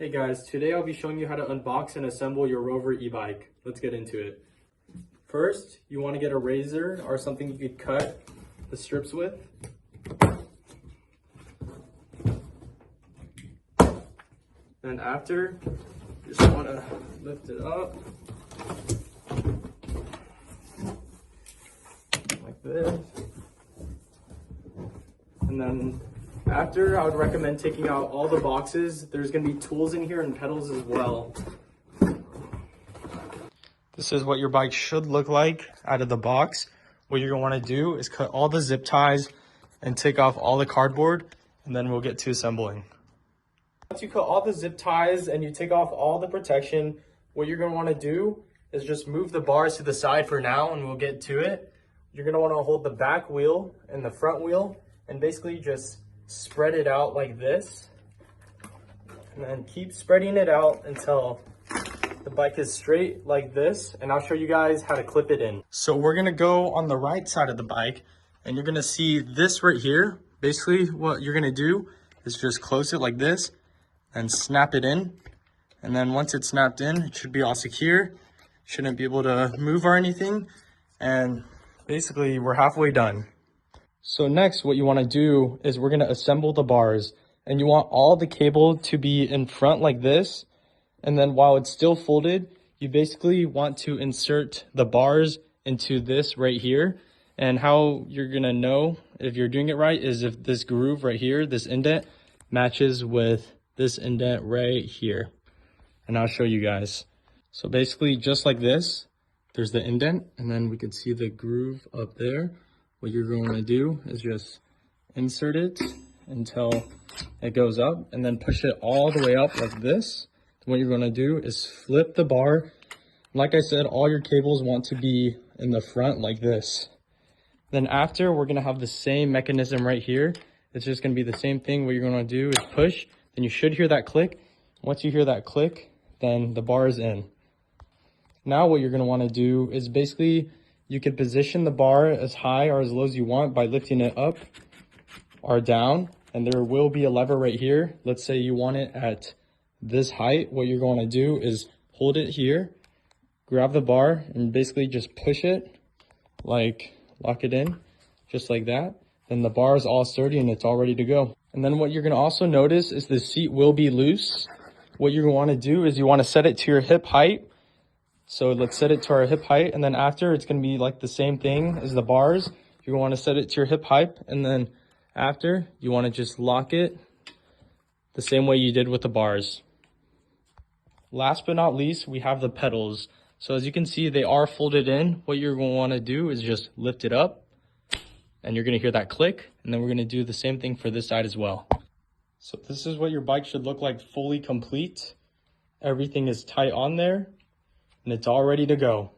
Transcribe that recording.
Hey guys, today I'll be showing you how to unbox and assemble your Rover e-bike. Let's get into it. First, you want to get a razor or something you could cut the strips with. Then after, you just want to lift it up like this. And then after, I would recommend taking out all the boxes. There's going to be tools in here and pedals as well. This is what your bike should look like out of the box. What you're going to want to do is cut all the zip ties and take off all the cardboard, and then we'll get to assembling. Once you cut all the zip ties and you take off all the protection, what you're going to want to do is just move the bars to the side for now, and we'll get to it. You're going to want to hold the back wheel and the front wheel and basically just spread it out like this, and then keep spreading it out until the bike is straight like this, and I'll show you guys how to clip it in. So we're gonna go on the right side of the bike, and you're gonna see this right here. Basically what you're gonna do is just close it like this and snap it in, and then once it's snapped in, it should be all secure. Shouldn't be able to move or anything, and basically we're halfway done. So next, what you want to do is we're going to assemble the bars, and you want all the cable to be in front like this. And then while it's still folded, you basically want to insert the bars into this right here. And how you're going to know if you're doing it right is if this groove right here, this indent, matches with this indent right here. And I'll show you guys. So basically just like this, there's the indent, and then we can see the groove up there. What you're going to do is just insert it until it goes up, and then push it all the way up like this. What you're going to do is flip the bar. Like I said, all your cables want to be in the front like this. Then after, we're going to have the same mechanism right here. It's just going to be the same thing. What you're going to do is push, then you should hear that click. Once you hear that click, then the bar is in. Now what you're going to want to do is basically, you can position the bar as high or as low as you want by lifting it up or down. And there will be a lever right here. Let's say you want it at this height. What you're going to do is hold it here, grab the bar, and basically just push it, like lock it in, just like that. Then the bar is all sturdy and it's all ready to go. And then what you're going to also notice is the seat will be loose. What you're going to want to do is you want to set it to your hip height. So let's set it to our hip height, and then after, it's going to be like the same thing as the bars. You want to set it to your hip height, and then after, you want to just lock it the same way you did with the bars. Last but not least, we have the pedals. So as you can see, they are folded in. What you're going to want to do is just lift it up, and you're going to hear that click, and then we're going to do the same thing for this side as well. So this is what your bike should look like fully complete. Everything is tight on there, and it's all ready to go.